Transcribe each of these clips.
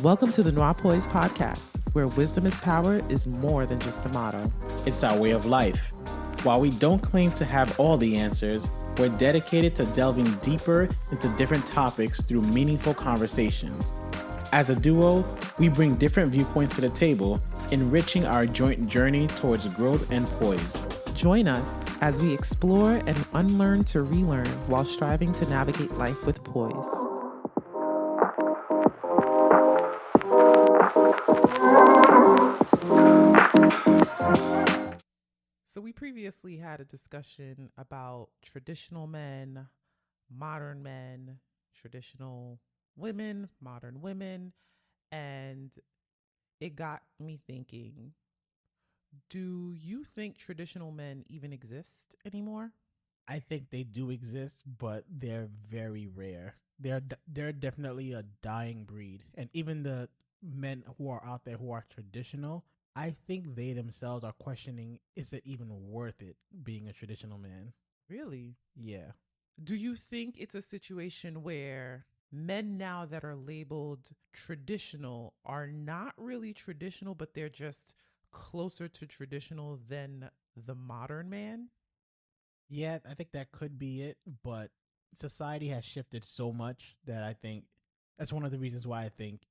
Welcome to the Noir Poise podcast, where wisdom is power is more than just a motto. It's our way of life. While we don't claim to have all the answers, we're dedicated to delving deeper into different topics through meaningful conversations. As a duo, we bring different viewpoints to the table, enriching our joint journey towards growth and poise. Join us as we explore and unlearn to relearn while striving to navigate life with poise. So we previously had a discussion about traditional men, modern men, traditional women, modern women, and it got me thinking, do you think traditional men even exist anymore? I think they do exist, but they're very rare. They're definitely a dying breed. And even the men who are out there who are traditional, I think they themselves are questioning, is it even worth it being a traditional man? Really? Yeah. Do you think it's a situation where men now that are labeled traditional are not really traditional, but they're just closer to traditional than the modern man? Yeah, I think that could be it, but society has shifted so much that I think that's one of the reasons why I think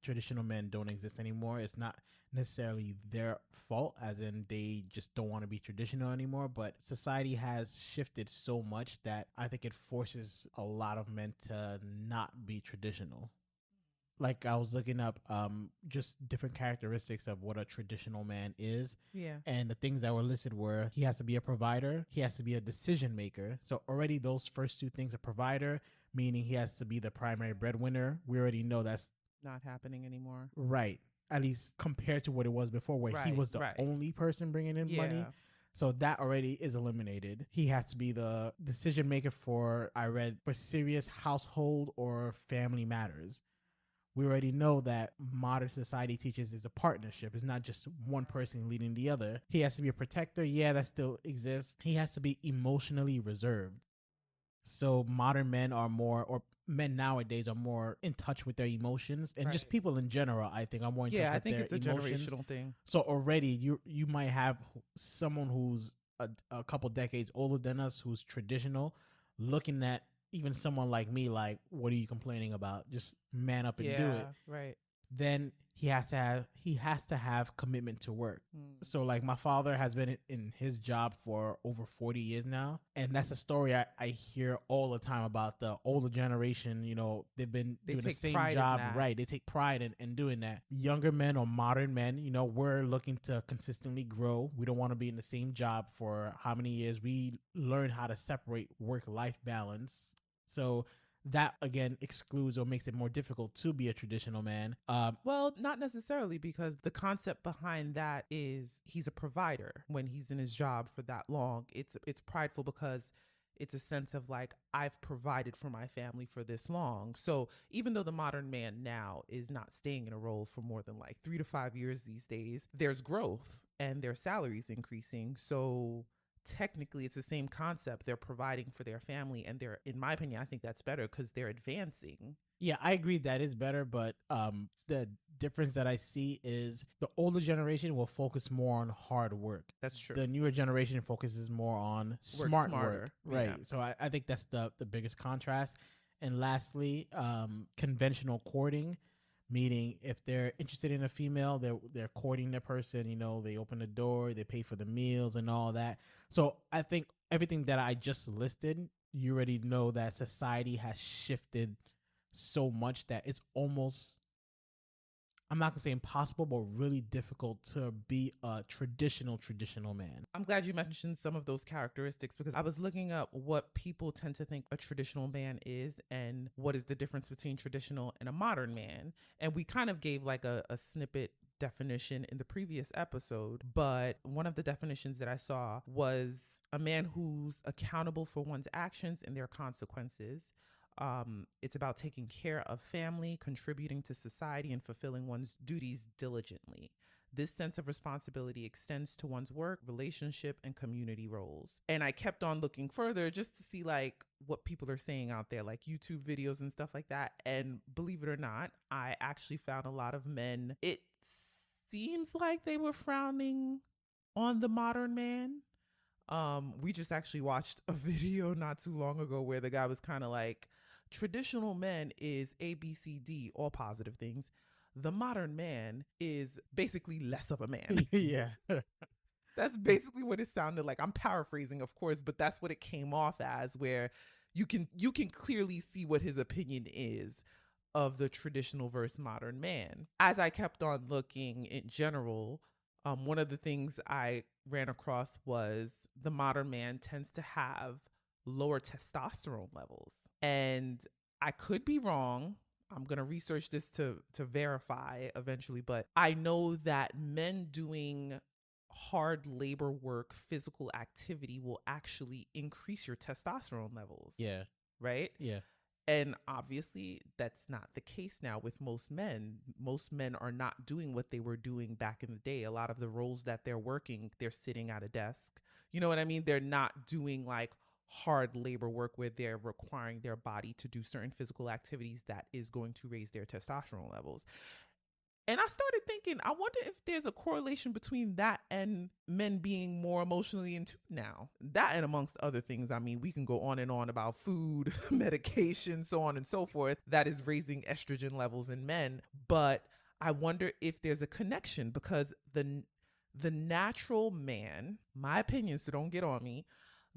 traditional men don't exist anymore. It's not necessarily their fault, as in they just don't want to be traditional anymore, but society has shifted so much that I think it forces a lot of men to not be traditional. Like I was looking up just different characteristics of what a traditional man is. Yeah. And the things that were listed were he has to be a provider, he has to be a decision maker. So already those first two things, a provider, meaning he has to be the primary breadwinner. We already know that's Not happening anymore. right. At least compared to what it was before, where he was the only person bringing in money. So that already is eliminated. He has to be the decision maker for, I read, for serious household or family matters. We already know that modern society teaches is a partnership. It's not just one person leading the other. He has to be a protector. Yeah, that still exists. He has to be emotionally reserved. So modern men are more, or men nowadays are more in touch with their emotions, and just people in general, I think, are more in touch with their emotions. Yeah, I think it's a generational thing. So already you might have someone who's a couple decades older than us, who's traditional, looking at even someone like me, like, what are you complaining about? Just man up and do it. Right. Then he has to have commitment to work. So like my father has been in his job for over 40 years now, and that's a story I hear all the time about the older generation. You know, they've been doing the same job, right? They take pride in doing that. Younger men or modern men, you know, we're looking to consistently grow. We don't want to be in the same job for how many years. We learn how to separate work-life balance. So that again excludes or makes it more difficult to be a traditional man. Well, not necessarily, because the concept behind that is he's a provider when he's in his job for that long. It's prideful because it's a sense of like, I've provided for my family for this long. So even though the modern man now is not staying in a role for more than like 3 to 5 years these days, there's growth and their salaries increasing. So technically it's the same concept. They're providing for their family, and they're, in my opinion, I think that's better because they're advancing. Yeah, I agree that is better, but the difference that I see is the older generation will focus more on hard work. That's true. The newer generation focuses more on smart work. Right. Yeah. So I think that's the biggest contrast. And lastly, conventional courting, meaning if they're interested in a female, they're courting their person, you know, they open the door, they pay for the meals and all that. So I think everything that I just listed, you already know that society has shifted so much that it's almost, I'm not gonna say impossible, but really difficult to be a traditional man. I'm glad you mentioned some of those characteristics, because I was looking up what people tend to think a traditional man is and what is the difference between traditional and a modern man. And we kind of gave like a snippet definition in the previous episode, but one of the definitions that I saw was a man who's accountable for one's actions and their consequences. It's about taking care of family, contributing to society, and fulfilling one's duties diligently. This sense of responsibility extends to one's work, relationship, and community roles. And I kept on looking further just to see like what people are saying out there, like YouTube videos and stuff like that. And believe it or not, I actually found a lot of men. It seems like they were frowning on the modern man. We just actually watched a video not too long ago where the guy was kind of like, traditional men is A, B, C, D, all positive things. The modern man is basically less of a man. Yeah. That's basically what it sounded like. I'm paraphrasing, of course, but that's what it came off as, where you can clearly see what his opinion is of the traditional versus modern man. As I kept on looking in general, one of the things I ran across was the modern man tends to have lower testosterone levels. And I could be wrong. I'm going to research this to verify eventually, but I know that men doing hard labor work, physical activity will actually increase your testosterone levels. Yeah. Right? Yeah. And obviously that's not the case now with most men. Most men are not doing what they were doing back in the day. A lot of the roles that they're working, they're sitting at a desk. You know what I mean? They're not doing like hard labor work where they're requiring their body to do certain physical activities that is going to raise their testosterone levels. And I started thinking, I wonder if there's a correlation between that and men being more emotionally in tune now. That and amongst other things. I mean, we can go on and on about food, medication, so on and so forth, that is raising estrogen levels in men. But I wonder if there's a connection, because the natural man, my opinion, so don't get on me,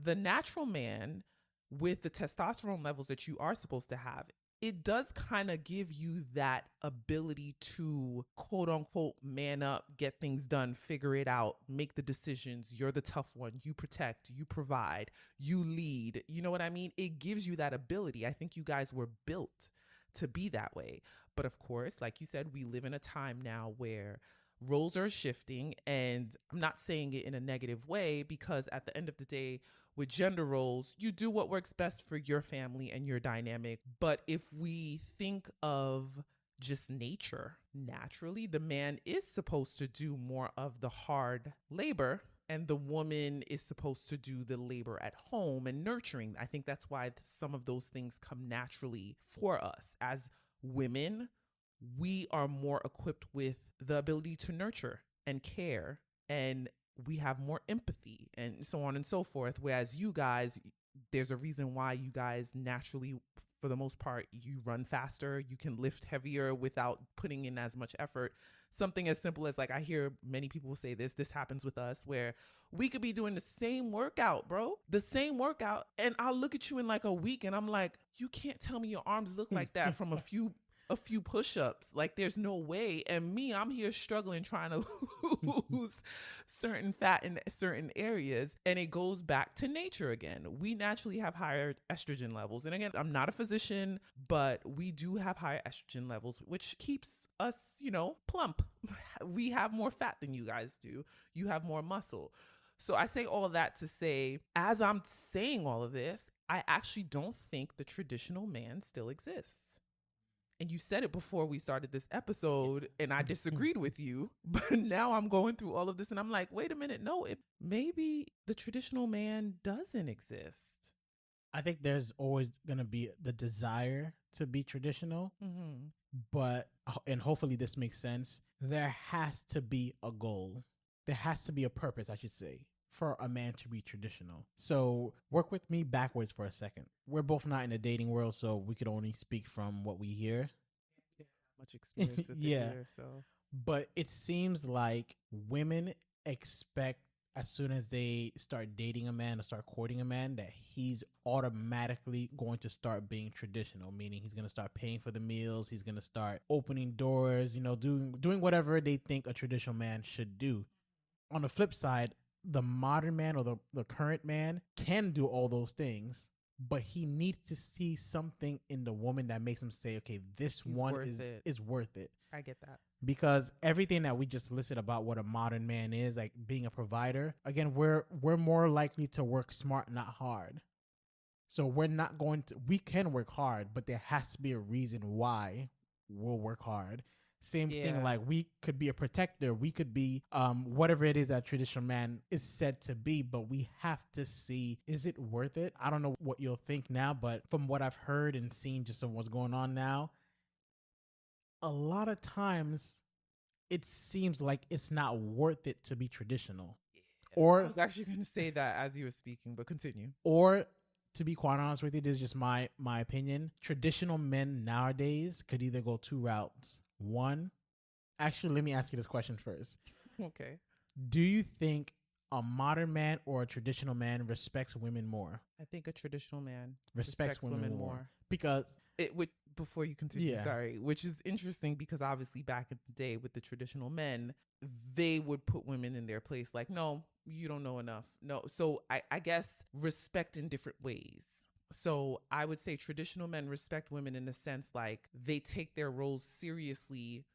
the natural man with the testosterone levels that you are supposed to have, it does kind of give you that ability to quote unquote man up, get things done, figure it out, make the decisions. You're the tough one. You protect, you provide, you lead. You know what I mean? It gives you that ability. I think you guys were built to be that way. But of course, like you said, we live in a time now where roles are shifting, and I'm not saying it in a negative way, because at the end of the day, with gender roles, you do what works best for your family and your dynamic. But if we think of just nature, naturally, the man is supposed to do more of the hard labor, and the woman is supposed to do the labor at home and nurturing. I think that's why some of those things come naturally for us. As women, we are more equipped with the ability to nurture and care, and we have more empathy and so on and so forth. Whereas you guys, there's a reason why you guys naturally, for the most part, you run faster, you can lift heavier without putting in as much effort. Something as simple as, like, I hear many people say this happens with us, where we could be doing the same workout, bro, the same workout, and I'll look at you in like a week and I'm like, you can't tell me your arms look like that from a few push-ups. Like, there's no way. And me, I'm here struggling trying to lose certain fat in certain areas. And it goes back to nature again. We naturally have higher estrogen levels. And again, I'm not a physician, but we do have higher estrogen levels, which keeps us, plump. We have more fat than you guys do. You have more muscle. So I say all that to say, as I'm saying all of this, I actually don't think the traditional man still exists. And you said it before we started this episode, and I disagreed with you. But now I'm going through all of this and I'm like, wait a minute, no, maybe the traditional man doesn't exist. I think there's always going to be the desire to be traditional, but, and hopefully this makes sense, there has to be a goal. There has to be a purpose, I should say, for a man to be traditional. So work with me backwards for a second. We're both not in the dating world, so we could only speak from what we hear. Much experience with it here, so. But it seems like women expect, as soon as they start dating a man or start courting a man, that he's automatically going to start being traditional, meaning he's going to start paying for the meals, he's going to start opening doors, doing whatever they think a traditional man should do. On the flip side, the modern man or the current man can do all those things, but he needs to see something in the woman that makes him say, okay, this one is worth it. I get that. Because everything that we just listed about what a modern man is, like being a provider, again, we're more likely to work smart, not hard. So we can work hard, but there has to be a reason why we'll work hard. Same thing, like we could be a protector, we could be whatever it is that traditional man is said to be, but we have to see, is it worth it? I don't know what you'll think now, but from what I've heard and seen just of what's going on now, a lot of times it seems like it's not worth it to be traditional. Or I was actually going to say that as you were speaking, but continue. Or to be quite honest with you, this is just my opinion. Traditional men nowadays could either go two routes. One, actually, let me ask you this question first. Okay. Do you think a modern man or a traditional man respects women more? I think a traditional man respects women more. Because it would, before you continue, sorry, which is interesting because obviously back in the day with the traditional men, they would put women in their place like, no, you don't know enough. No. So I guess respect in different ways. So I would say traditional men respect women in the sense like they take their roles seriously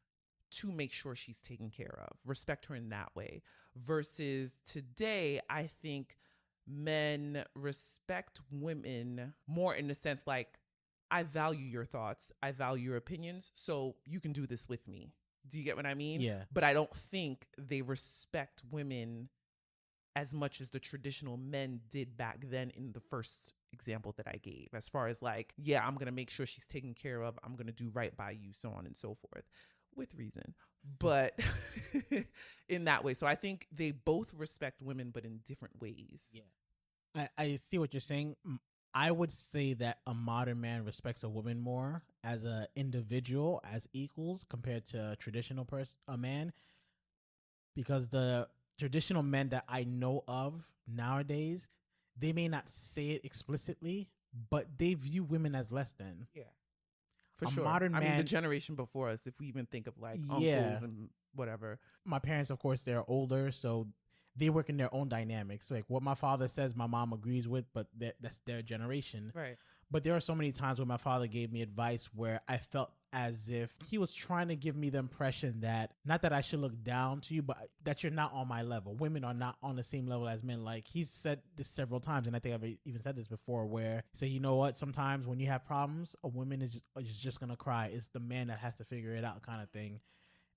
to make sure she's taken care of, respect her in that way. Versus today, I think men respect women more in the sense like, I value your thoughts, I value your opinions, so you can do this with me. Do you get what I mean? Yeah. But I don't think they respect women as much as the traditional men did back then in the first example that I gave, as far as like, yeah, I'm going to make sure she's taken care of, I'm going to do right by you, so on and so forth, with reason. But in that way. So I think they both respect women, but in different ways. Yeah. I see what you're saying. I would say that a modern man respects a woman more as an individual, as equals, compared to a traditional a man, because the traditional men that I know of nowadays, they may not say it explicitly, but they view women as less than. Yeah. For sure. Modern man, I mean, the generation before us, if we even think of like uncles and whatever. My parents, of course, they're older, so they work in their own dynamics. Like what my father says, my mom agrees with, but that's their generation. Right. But there are so many times where my father gave me advice where I felt as if he was trying to give me the impression that, not that I should look down to you, but that you're not on my level. Women are not on the same level as men. Like he's said this several times, and I think I've even said this before, where he said, you know what, sometimes when you have problems, a woman is just going to cry. It's the man that has to figure it out, kind of thing.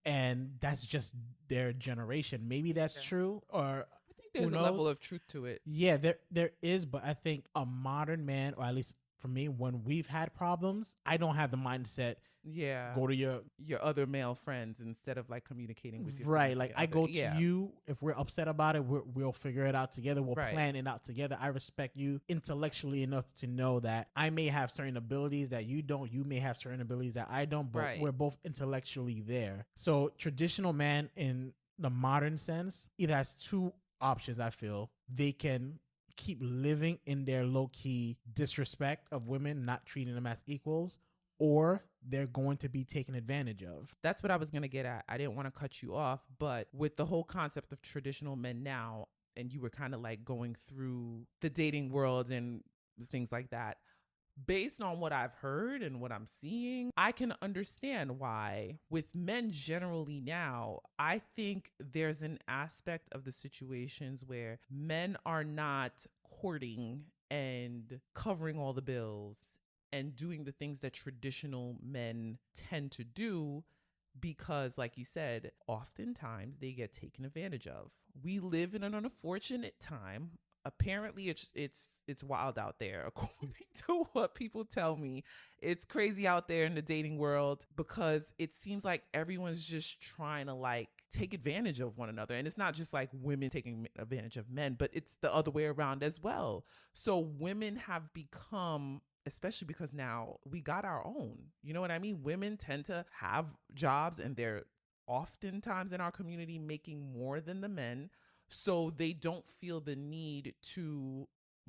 And that's just their generation. Maybe that's true, or I think there's a level of truth to it. Yeah, there is, but I think a modern man, or at least for me, when we've had problems, I don't have the mindset. Yeah, go to your other male friends instead of like communicating with your right. Like I go to you if we're upset about it. We'll figure it out together. We'll plan it out together. I respect you intellectually enough to know that I may have certain abilities that you don't. You may have certain abilities that I don't. But we're both intellectually there. So traditional man in the modern sense either has two options. I feel they can keep living in their low-key disrespect of women, not treating them as equals, or they're going to be taken advantage of. That's what I was going to get at. I didn't want to cut you off, but with the whole concept of traditional men now, and you were kind of like going through the dating world and things like that, based on what I've heard and what I'm seeing, I can understand why with men generally now, I think there's an aspect of the situations where men are not courting and covering all the bills and doing the things that traditional men tend to do because, like you said, oftentimes they get taken advantage of. We live in an unfortunate time. Apparently it's wild out there according to what people tell me. It's crazy out there in the dating world because it seems like everyone's just trying to like take advantage of one another. And it's not just like women taking advantage of men, but it's the other way around as well. So women have become, especially because now we got our own, you know what I mean? Women tend to have jobs and they're oftentimes in our community making more than the men. So they don't feel the need to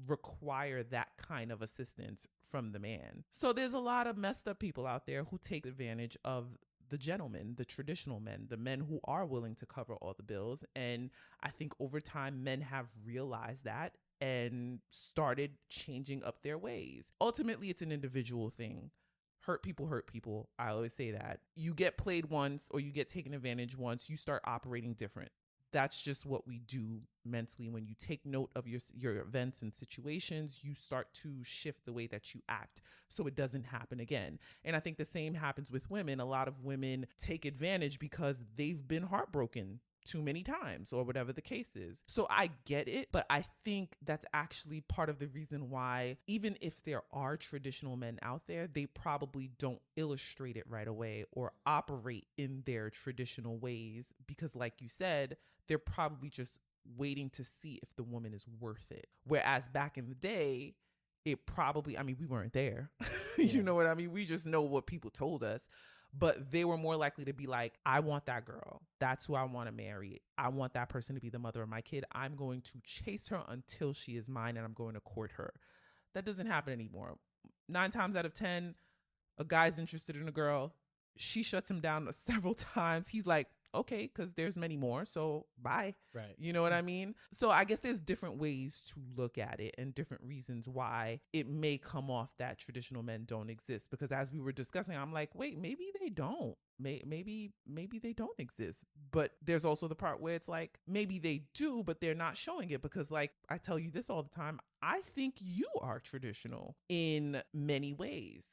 require that kind of assistance from the man. So there's a lot of messed up people out there who take advantage of the gentlemen, the traditional men, the men who are willing to cover all the bills. And I think over time, men have realized that and started changing up their ways. Ultimately, it's an individual thing. Hurt people hurt people. I always say that. You get played once or you get taken advantage once, you start operating different. that's just what we do mentally. When you take note of your events and situations, you start to shift the way that you act so it doesn't happen again. And I think the same happens with women. A lot of women take advantage because they've been heartbroken too many times or whatever the case is. So I get it, but I think that's actually part of the reason why, even if there are traditional men out there, they probably don't illustrate it right away or operate in their traditional ways because, like you said, they're probably just waiting to see if the woman is worth it. Whereas back in the day, it probably, I mean, we weren't there. You know what I mean? We just know what people told us. But they were more likely to be like, I want that girl. That's who I want to marry. I want that person to be the mother of my kid. I'm going to chase her until she is mine and I'm going to court her. That doesn't happen anymore. 9 times out of 10, a guy's interested in a girl. She shuts him down several times. He's like, okay, because there's many more, so bye. Right. You know what I mean? So I guess there's different ways to look at it and different reasons why it may come off that traditional men don't exist. Because as we were discussing, I'm like, wait, maybe they don't. Maybe they don't exist. But there's also the part where it's like, maybe they do, but they're not showing it. Because like I tell you this all the time, I think you are traditional in many ways.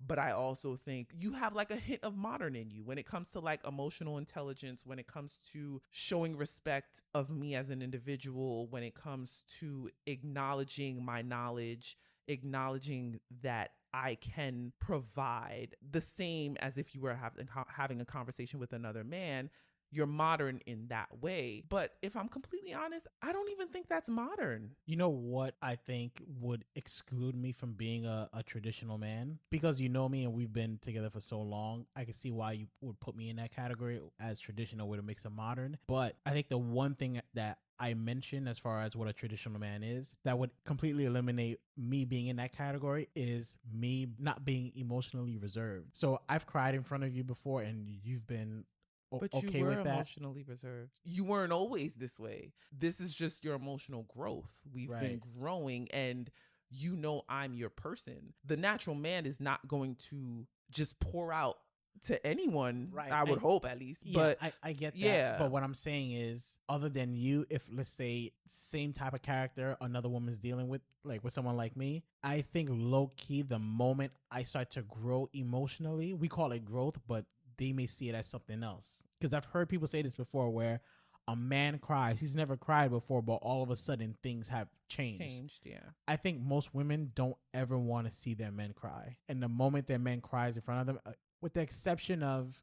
But I also think you have like a hint of modern in you when it comes to like emotional intelligence, when it comes to showing respect of me as an individual, when it comes to acknowledging my knowledge, acknowledging that I can provide the same as if you were having a conversation with another man. You're modern in that way. But if I'm completely honest, I don't even think that's modern. You know what I think would exclude me from being a traditional man? Because you know me and we've been together for so long, I can see why you would put me in that category as traditional with a mix of modern. But I think the one thing that I mentioned as far as what a traditional man is that would completely eliminate me being in that category is me not being emotionally reserved. So I've cried in front of you before and you've been but okay you were with that. Emotionally reserved. You weren't always this way. This is just your emotional growth. We've been growing and you know I'm your person. The natural man is not going to just pour out to anyone, I would hope at least. Yeah, but I get that. Yeah. But what I'm saying is, other than you, if let's say same type of character another woman's dealing with, like with someone like me, I think low key the moment I start to grow emotionally, we call it growth, but they may see it as something else. Because I've heard people say this before where a man cries. He's never cried before, but all of a sudden things have changed. Yeah. I think most women don't ever want to see their men cry. And the moment their man cries in front of them, with the exception of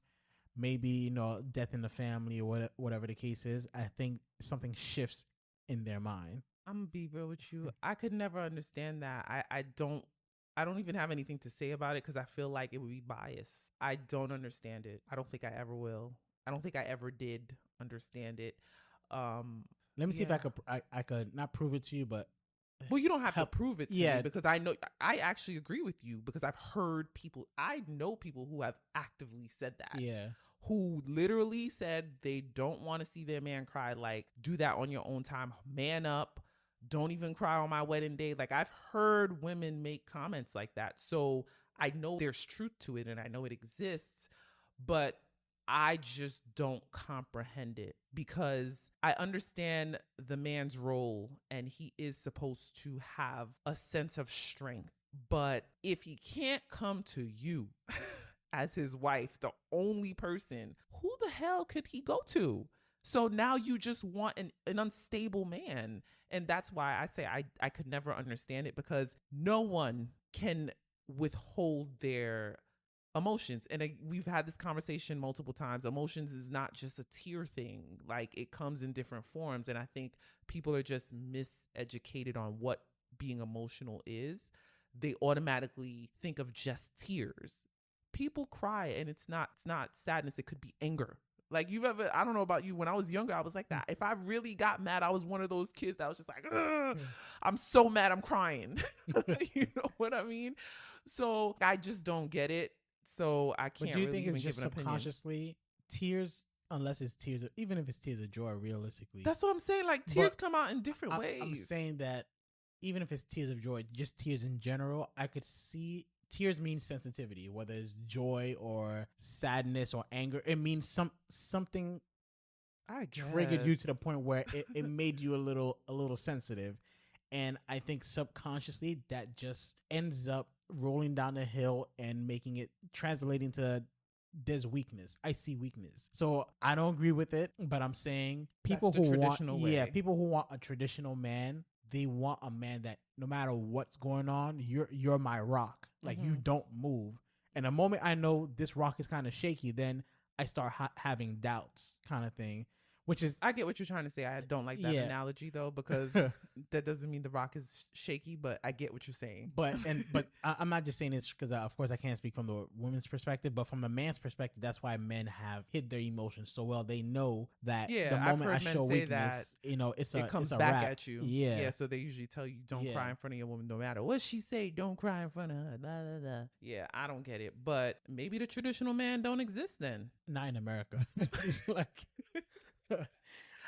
maybe, you know, death in the family or whatever the case is, I think something shifts in their mind. I'm going to be real with you. I could never understand that. I don't even have anything to say about it because I feel like it would be biased. I don't understand it. I don't think I ever will. I don't think I ever did understand it. Let me see if I could not prove it to you, but well, you don't have to prove it to me because I know I actually agree with you because I've heard people. I know people who have actively said that. Yeah. Who literally said they don't want to see their man cry. Like, do that on your own time. Man up. Don't even cry on my wedding day. Like, I've heard women make comments like that. So I know there's truth to it and I know it exists, but I just don't comprehend it because I understand the man's role and he is supposed to have a sense of strength. But if he can't come to you as his wife, the only person, who the hell could he go to? So now you just want an unstable man. And that's why I say I could never understand it because no one can withhold their emotions. And we've had this conversation multiple times. Emotions is not just a tear thing. Like, it comes in different forms. And I think people are just miseducated on what being emotional is. They automatically think of just tears. People cry and it's not sadness. It could be anger. Like, I don't know about you, when I was younger, I was like that. If I really got mad, I was one of those kids that was just like, I'm so mad, I'm crying. You know what I mean? So I just don't get it. So I can't. But do you really think it's just subconsciously tears? Unless it's tears, even if it's tears of joy, realistically. That's what I'm saying. Like, tears come out in different ways. I'm saying that even if it's tears of joy, just tears in general, I could see tears means sensitivity, whether it's joy or sadness or anger. It means something I triggered you guess. to the point where it made you a little sensitive. And I think subconsciously that just ends up rolling down the hill and making it translating to there's weakness. I see weakness. So I don't agree with it, but I'm saying people That's the who want, traditional way. people who want a traditional man, they want a man that no matter what's going on, you're my rock. Like you don't move. And the moment I know this rock is kind of shaky, then I start having doubts, kind of thing. Which is, I get what you're trying to say. I don't like that analogy though, because that doesn't mean the rock is shaky, but I get what you're saying. But I'm not just saying this because of course I can't speak from the woman's perspective, but from a man's perspective, that's why men have hid their emotions so well. They know that the moment I show weakness, it comes back wrap. at you. Yeah. So they usually tell you don't cry in front of your woman, no matter what she say. Don't cry in front of her. Blah, blah, blah. Yeah, I don't get it. But maybe the traditional man don't exist then. Not in America. It's like.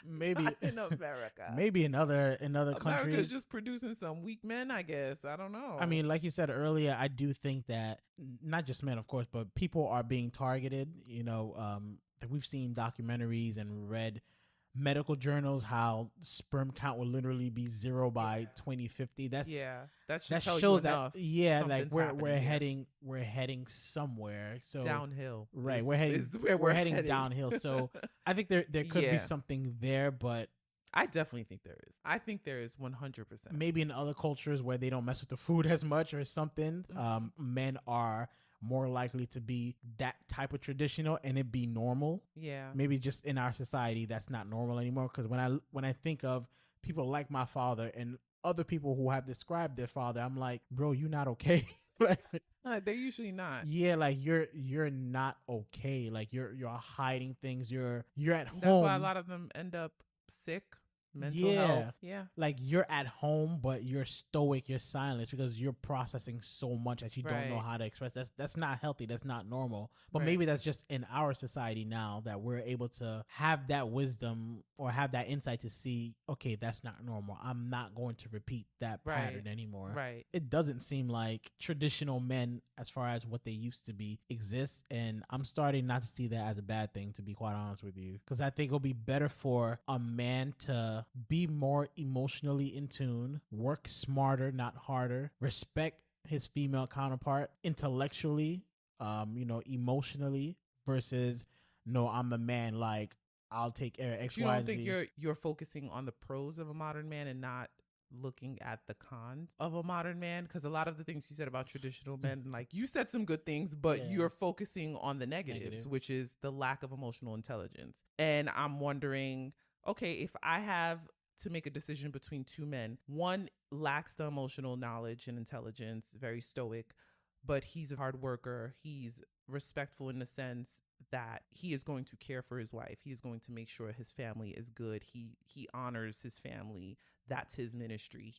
Maybe not in America. Maybe in other countries. America's just producing some weak men, I guess. I don't know. I mean, like you said earlier, I do think that not just men, of course, but people are being targeted. We've seen documentaries and read medical journals how sperm count will literally be 0 by 2050. That shows that like we're heading somewhere. So downhill, right? We're heading downhill. So I think there could be something there, but I definitely think there is. I think there is 100%. Maybe in other cultures where they don't mess with the food as much or something, men are more likely to be that type of traditional and it be normal. Yeah. Maybe just in our society that's not normal anymore. Because when I think of people like my father and other people who have described their father, I'm like, bro, you're not okay. They're usually not. Yeah, like you're not okay. Like you're hiding things. You're at home. That's why a lot of them end up sick. Mental health. Yeah. Like you're at home, but you're stoic, you're silent because you're processing so much that you don't know how to express. That's not healthy. That's not normal. But maybe that's just in our society now that we're able to have that wisdom or have that insight to see, okay, that's not normal. I'm not going to repeat that pattern anymore. Right. It doesn't seem like traditional men, as far as what they used to be, exist. And I'm starting not to see that as a bad thing, to be quite honest with you. Because I think it'll be better for a man to be more emotionally in tune, work smarter, not harder, respect his female counterpart intellectually, emotionally, versus no, I'm a man, like I'll take X, you Y, don't think Z. you're focusing on the pros of a modern man and not looking at the cons of a modern man? Because a lot of the things you said about traditional men, like you said some good things, but you're focusing on the negatives, which is the lack of emotional intelligence. And I'm wondering, okay, if I have to make a decision between two men, one lacks the emotional knowledge and intelligence, very stoic, but he's a hard worker. He's respectful in the sense that he is going to care for his wife. He is going to make sure his family is good. He honors his family. That's his ministry.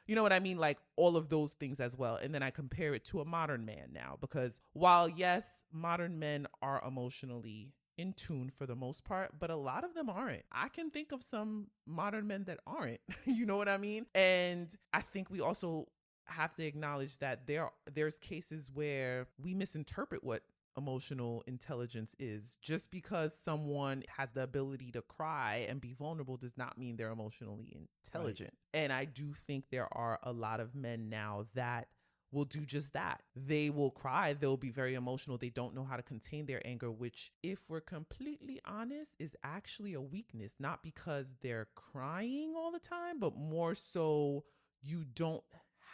You know what I mean? Like all of those things as well. And then I compare it to a modern man now, because while yes, modern men are emotionally in tune for the most part, but a lot of them aren't. I can think of some modern men that aren't. You know what I mean? And I think we also have to acknowledge that there's cases where we misinterpret what emotional intelligence is. Just because someone has the ability to cry and be vulnerable does not mean they're emotionally intelligent. And I do think there are a lot of men now that will do just that. They will cry. They'll be very emotional. They don't know how to contain their anger, which, if we're completely honest, is actually a weakness. Not because they're crying all the time, but more so you don't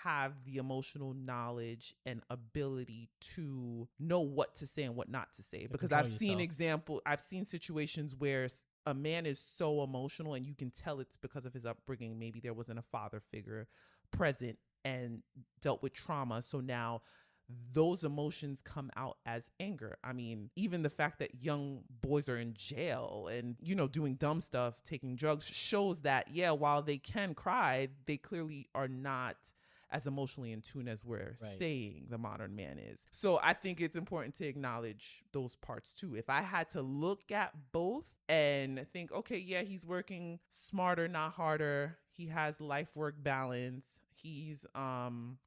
have the emotional knowledge and ability to know what to say and what not to say. Because I've seen situations where a man is so emotional and you can tell it's because of his upbringing. Maybe there wasn't a father figure present and dealt with trauma. So now those emotions come out as anger. I mean, even the fact that young boys are in jail and, doing dumb stuff, taking drugs, shows that, while they can cry, they clearly are not as emotionally in tune as we're saying the modern man is. So I think it's important to acknowledge those parts too. If I had to look at both and think, okay, he's working smarter, not harder. He has life-work balance. He's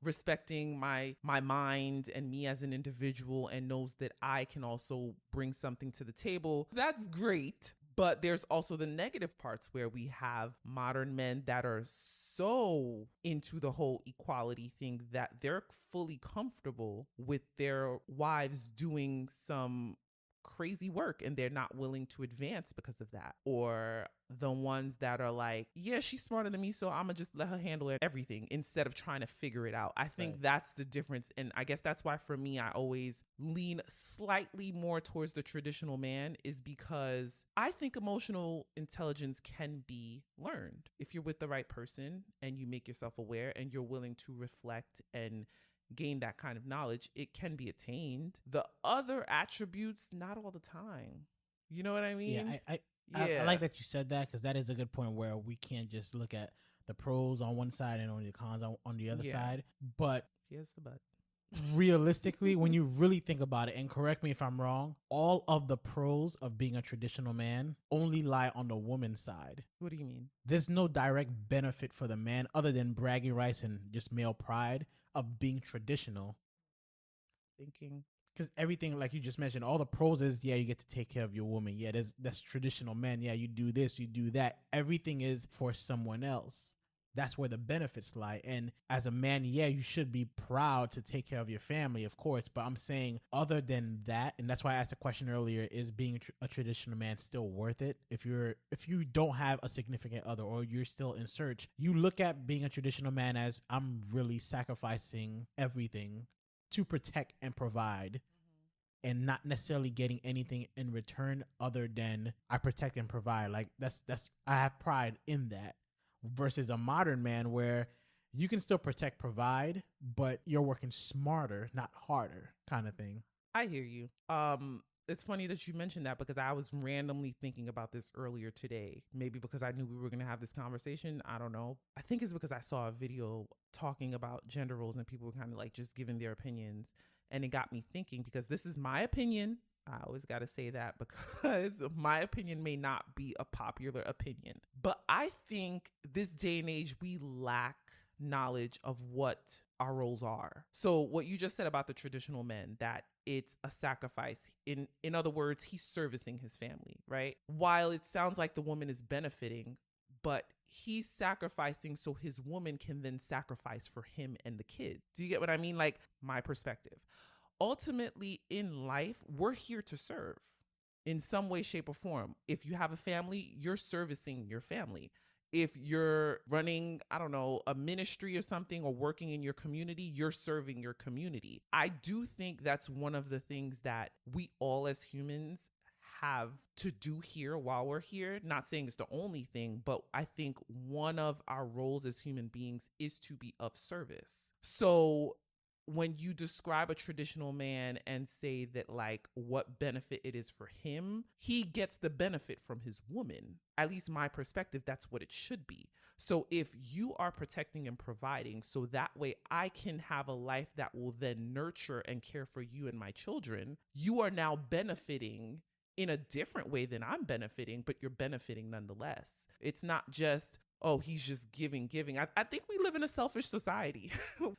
respecting my mind and me as an individual and knows that I can also bring something to the table. That's great. But there's also the negative parts where we have modern men that are so into the whole equality thing that they're fully comfortable with their wives doing some crazy work and they're not willing to advance because of that. Or the ones that are like, yeah, she's smarter than me, so I'm gonna just let her handle everything instead of trying to figure it out. I think that's the difference. And I guess that's why for me, I always lean slightly more towards the traditional man, is because I think emotional intelligence can be learned if you're with the right person and you make yourself aware and you're willing to reflect and gain that kind of knowledge. It can be attained. The other attributes, not all the time. You know what I mean? I like that you said that, because that is a good point where we can't just look at the pros on one side and only the cons on the other side. But here's the but. Realistically, when you really think about it, and correct me if I'm wrong, all of the pros of being a traditional man only lie on the woman's side. What do you mean? There's no direct benefit for the man other than bragging rights and just male pride of being traditional. Thinking. Because everything, like you just mentioned, all the pros is, yeah, you get to take care of your woman. Yeah, that's traditional men. Yeah, you do this, you do that. Everything is for someone else. That's where the benefits lie. And as a man, yeah, you should be proud to take care of your family, of course. But I'm saying other than that, and that's why I asked the question earlier, is being a traditional man still worth it? If you don't have a significant other or you're still in search, you look at being a traditional man as, I'm really sacrificing everything to protect and provide, and not necessarily getting anything in return other than I protect and provide. Like that's I have pride in that. Versus a modern man where you can still protect, provide, but you're working smarter, not harder, kind of thing. I hear you. It's funny that you mentioned that, because I was randomly thinking about this earlier today. Maybe because I knew we were going to have this conversation. I don't know. I think it's because I saw a video talking about gender roles and people were kind of like just giving their opinions. And it got me thinking, because this is my opinion. I always got to say that, because my opinion may not be a popular opinion. But I think this day and age, we lack knowledge of what our roles are. So what you just said about the traditional men, that it's a sacrifice. In other words, he's servicing his family, right? While it sounds like the woman is benefiting, but he's sacrificing so his woman can then sacrifice for him and the kid. Do you get what I mean? Like, my perspective. Ultimately, in life, we're here to serve in some way, shape, or form. If you have a family, you're servicing your family. If you're running, I don't know, a ministry or something, or working in your community, you're serving your community. I do think that's one of the things that we all as humans have to do here while we're here. Not saying it's the only thing, but I think one of our roles as human beings is to be of service. So when you describe a traditional man and say that, like, what benefit it is for him, he gets the benefit from his woman. At least my perspective, that's what it should be. So if you are protecting and providing, so that way I can have a life that will then nurture and care for you and my children, you are now benefiting in a different way than I'm benefiting, but you're benefiting nonetheless. It's not just, oh, he's just giving. I think we live in a selfish society.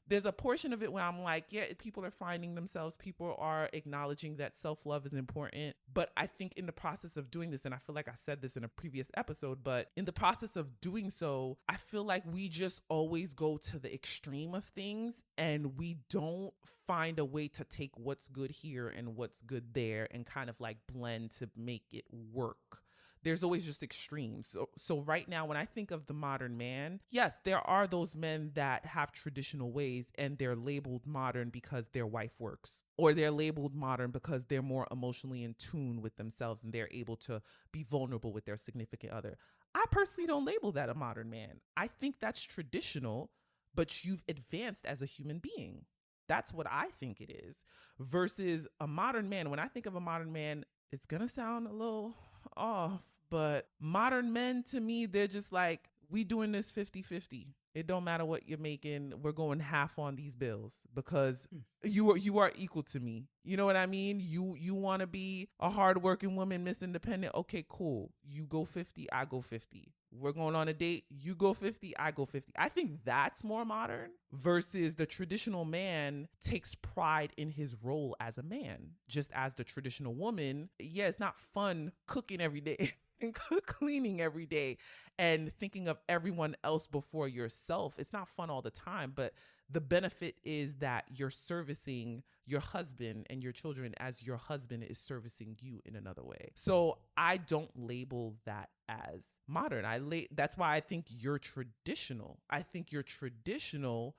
There's a portion of it where I'm like, yeah, people are finding themselves. People are acknowledging that self-love is important. But I think in the process of doing this, and I feel like I said this in a previous episode, but in the process of doing so, I feel like we just always go to the extreme of things, and we don't find a way to take what's good here and what's good there and kind of like blend to make it work. There's always just extremes. So right now, when I think of the modern man, yes, there are those men that have traditional ways and they're labeled modern because their wife works, or they're labeled modern because they're more emotionally in tune with themselves and they're able to be vulnerable with their significant other. I personally don't label that a modern man. I think that's traditional, but you've advanced as a human being. That's what I think it is. Versus a modern man. When I think of a modern man, it's going to sound a little off, but modern men, to me, they're just like, we doing this 50-50. It don't matter what you're making. We're going half on these bills because you are equal to me. You know what I mean? You want to be a hardworking woman, Miss Independent. Okay, cool. You go 50, I go 50. We're going on a date. You go 50, I go 50. I think that's more modern versus the traditional man takes pride in his role as a man. Just as the traditional woman, yeah, it's not fun cooking every day. and cleaning every day and thinking of everyone else before yourself. It's not fun all the time, but the benefit is that you're servicing your husband and your children as your husband is servicing you in another way. So I don't label that as modern. That's why I think you're traditional. I think you're traditional,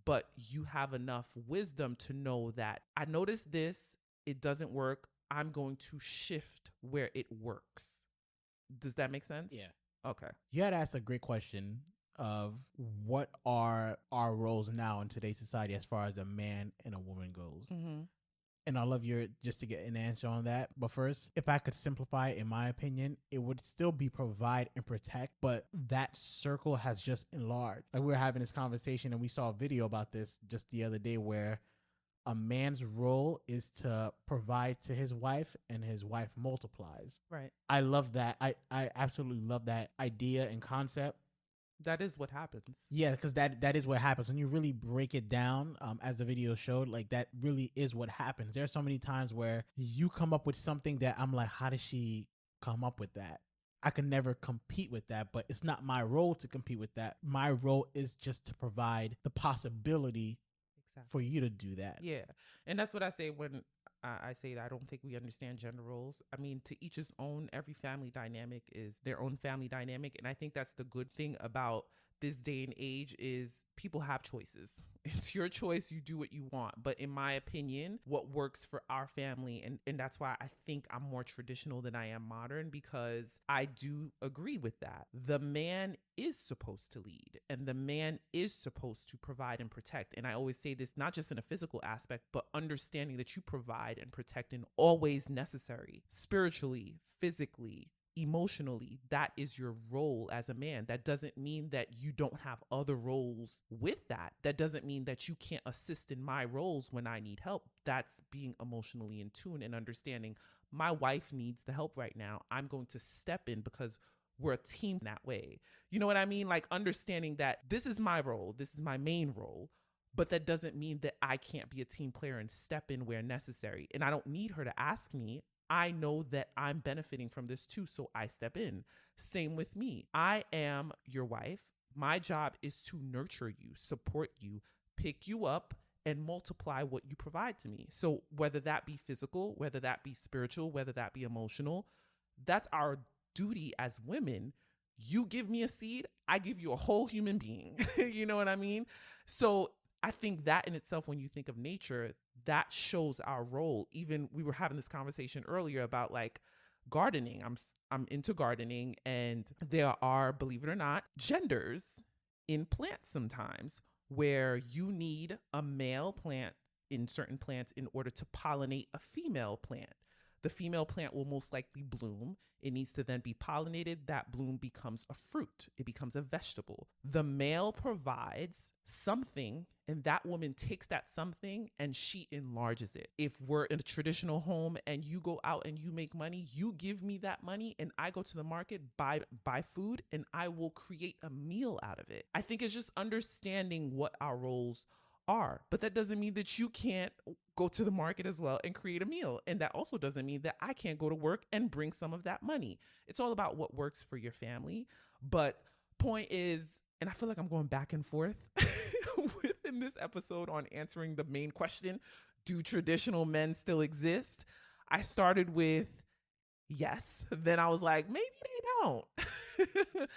but you have enough wisdom to know that I noticed this, it doesn't work. I'm going to shift where it works. Does that make sense? Yeah. Okay. You had asked a great question of what are our roles now in today's society as far as a man and a woman goes. Mm-hmm. And I love your just to get an answer on that. But first, if I could simplify it, in my opinion, it would still be provide and protect, but that circle has just enlarged. Like we were having this conversation and we saw a video about this just the other day where a man's role is to provide to his wife and his wife multiplies. Right. I love that. I absolutely love that idea and concept. That is what happens. Yeah, because that is what happens when you really break it down. As the video showed, like that really is what happens. There are so many times where you come up with something that I'm like, how does she come up with that? I can never compete with that, but it's not my role to compete with that. My role is just to provide the possibility for you to do that. Yeah. And that's what I say when I say that I don't think we understand gender roles. I mean, to each his own. Every family dynamic is their own family dynamic. And I think that's the good thing about this day and age is people have choices. It's your choice. You do what you want. But in my opinion, what works for our family, and that's why I think I'm more traditional than I am modern, because I do agree with that. The man is supposed to lead and the man is supposed to provide and protect. And I always say this, not just in a physical aspect, but understanding that you provide and protect in all ways necessary, spiritually, physically, emotionally. That is your role as a man. That doesn't mean that you don't have other roles with that. That doesn't mean that you can't assist in my roles when I need help. That's being emotionally in tune and understanding my wife needs the help right now. I'm going to step in because we're a team that way. You know what I mean? Like understanding that this is my role. This is my main role. But that doesn't mean that I can't be a team player and step in where necessary. And I don't need her to ask me. I know that I'm benefiting from this too, so I step in. Same with me. I am your wife. My job is to nurture you, support you, pick you up, and multiply what you provide to me. So whether that be physical, whether that be spiritual, whether that be emotional, that's our duty as women. You give me a seed, I give you a whole human being. You know what I mean? So I think that in itself, when you think of nature, that shows our role. Even we were having this conversation earlier about like gardening. I'm into gardening, and there are, believe it or not, genders in plants sometimes where you need a male plant in certain plants in order to pollinate a female plant. The female plant will most likely bloom. It needs to then be pollinated. That bloom becomes a fruit. It becomes a vegetable. The male provides something, and that woman takes that something and she enlarges it. If we're in a traditional home and you go out and you make money, you give me that money and I go to the market, buy food, and I will create a meal out of it. I think it's just understanding what our roles are, but that doesn't mean that you can't go to the market as well and create a meal. And that also doesn't mean that I can't go to work and bring some of that money. It's all about what works for your family. But point is, and I feel like I'm going back and forth within this episode on answering the main question, do traditional men still exist? I started with yes. Then I was like, maybe they don't.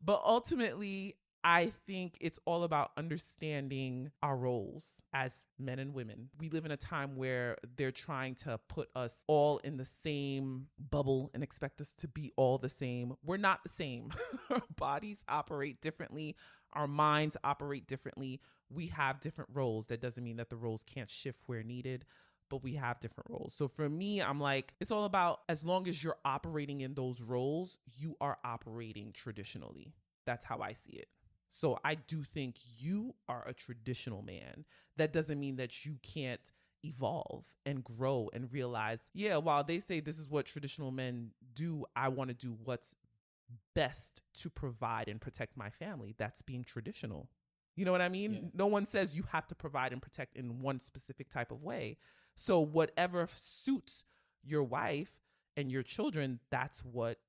But ultimately, I think it's all about understanding our roles as men and women. We live in a time where they're trying to put us all in the same bubble and expect us to be all the same. We're not the same. Our bodies operate differently. Our minds operate differently. We have different roles. That doesn't mean that the roles can't shift where needed, but we have different roles. So for me, I'm like, it's all about, as long as you're operating in those roles, you are operating traditionally. That's how I see it. So I do think you are a traditional man. That doesn't mean that you can't evolve and grow and realize, yeah, while they say this is what traditional men do, I want to do what's best to provide and protect my family. That's being traditional. You know what I mean? Yeah. No one says you have to provide and protect in one specific type of way. So whatever suits your wife and your children, that's what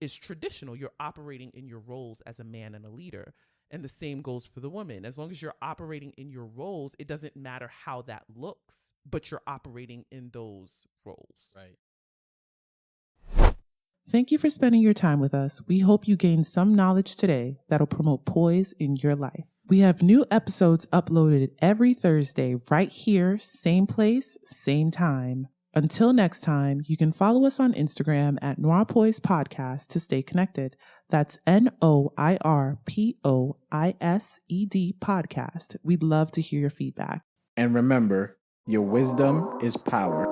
is traditional. You're operating in your roles as a man and a leader. And the same goes for the woman. As long as you're operating in your roles, it doesn't matter how that looks, but you're operating in those roles. Right. Thank you for spending your time with us. We hope you gained some knowledge today that'll promote poise in your life. We have new episodes uploaded every Thursday right here, same place, same time. Until next time, you can follow us on Instagram at Noir Poise Podcast to stay connected. That's NOIRPOISED Podcast. We'd love to hear your feedback. And remember, your wisdom is power.